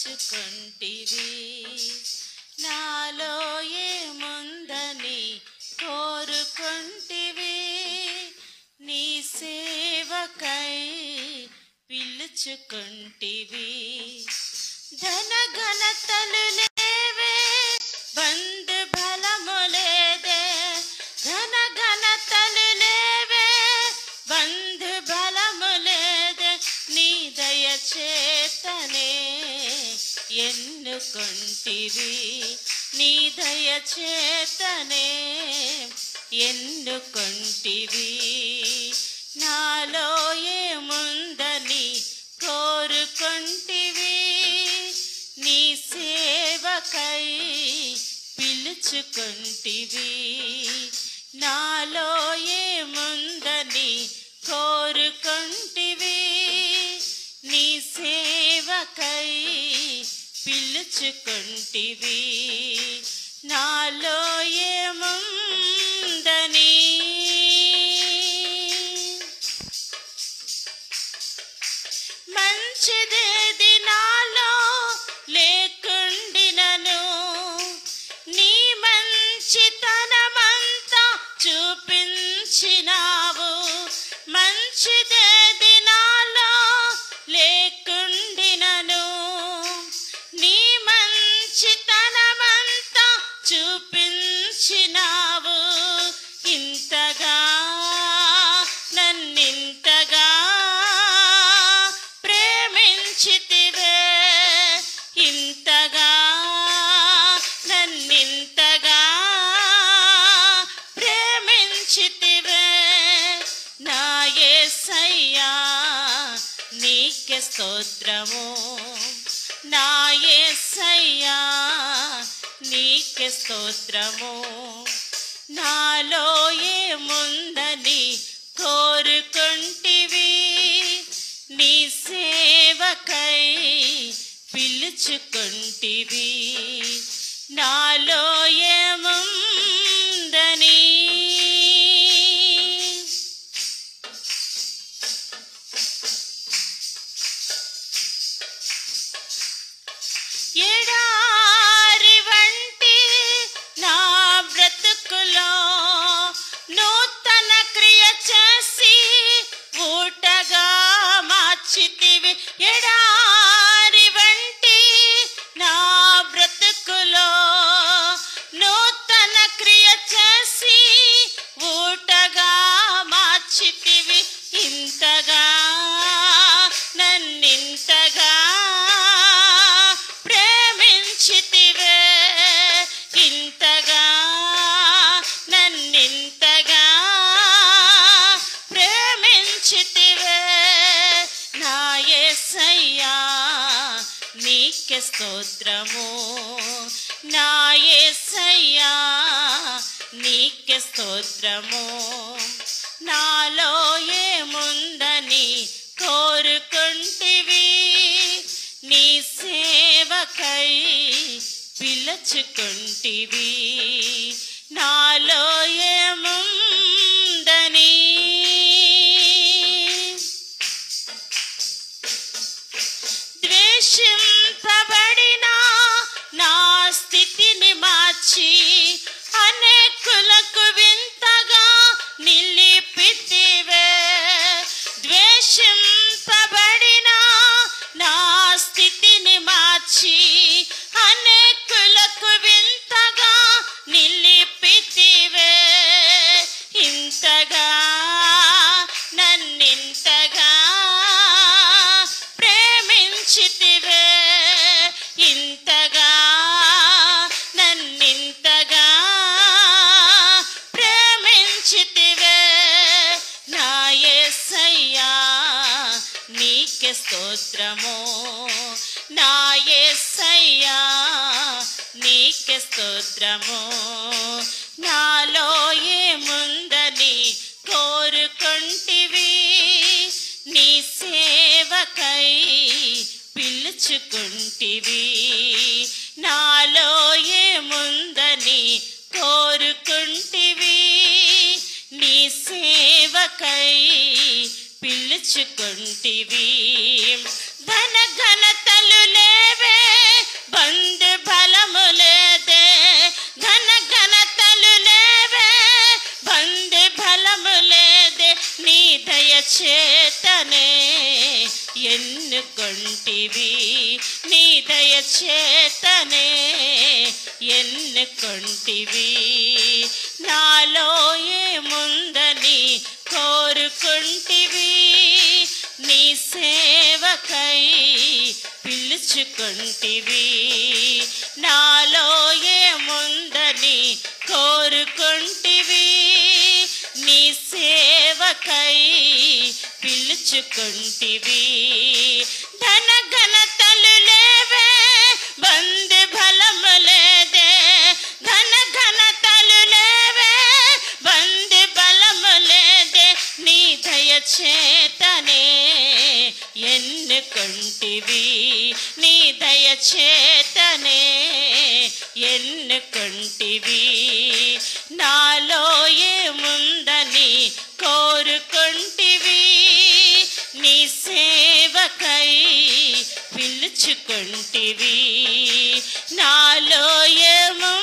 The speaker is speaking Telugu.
పిలుచుకొంటివి. నాలో ఏముందని కోరుకొంటివి, నీ సేవకై పిలుచుకొంటివి. ధన ఘనతలు లేవే, బంధు బలము లేదే, ధన ఘనతలు లేవే, బంధు బలము లేదే, నీ దయ చేతనే ఎన్నుకొంటివి, నీ దయ చేతనే ఎన్నుకొంటివి. నాలో ఏముందని కోరుకొంటివి, నీ సేవకై పిలుచుకొంటివి. నాలో ఏముందని కోరుకొంటివి, నీ సేవకై పిలుచుకొంటివి. నాలో ఏముందని మంచిదేది నాలో లేకుండినను, నీ మంచితనమంతా చూపించినావు. మంచిదేది నాలో లేకుండినను, నీ మంచితనమంతా చూపించినావు. ఇంతగా నన్నింతగా ప్రేమించితివే, ఇంతగా నన్నింతగా ప్రేమించితివే. నా యేసయ్యా నీకే స్తోత్రము, నా యేసయ్యా నీకే స్తోత్రము. నాలో ఏముందని కోరుకొంటివి, నీ సేవకై పిలుచుకొంటివి. నాలో ఏముందని ఎడారి వంటి నా బ్రతుకులో నూతన క్రియ చేసి ఊటగా మార్చితివి. ఎడారి వంటి నా బ్రతుకులో నూతన క్రియ చేసి ఊటగా మార్చితివి. ఇంతగా నన్నింతగా ప్రేమించితివే, ఇంతగా నన్నింతగా ప్రేమించితివే. నా యేసయ్యా నీకే స్తోత్రము, నా యేసయ్యా నీకే స్తోత్రము. నాలో ఏముందని కోరుకొంటివి, నీ సేవకై పిలుచుకొంటివి. నాలో ఏముందని ద్వేషింపబడిన నా స్థితిని మార్చి అనేకులకు వింతగా నిలిపితివే. ద్వేషింపబడిన నా స్థితిని మార్చి అనేకులకు వింతగా నిలిపితివే. ఇంతగా నన్నింతగా ప్రేమించితివే, ఇంతగా నన్నింతగా ప్రేమించితివే. నా యేసయ్యా నీకే స్తోత్రము, నా యేసయ్యా నీకే స్తోత్రము. నాలో ఏముందని కోరుకొంటివి, నీ సేవకై పిలుచుకొంటివి. నాలో ఏముందని కోరుకొంటివి, నీ సేవకై పిలుచుకొంటివి. ధన ఘనతలు లేవే, నాలో ఏముందని కోరుకుంటివి నీ సేవకై పిలుచుకుంటివి నాలో ఏముందని కోరుకుంటివి నీ సేవకై పిలుచుకుంటివి ధన ఘనతలు లేవే బంది బలము లేదే ఘన ఘనతలు లేవే బంది బలము లేదే నీ దయచేతనే ఎన్నుకుంటివి నీ దయచేతనే ఎన్నుకుంటివి నాలో ఏముందని కోరుకుంటివి నీ సేవకై పిలుచుకుంటివి నాలో ఏముందని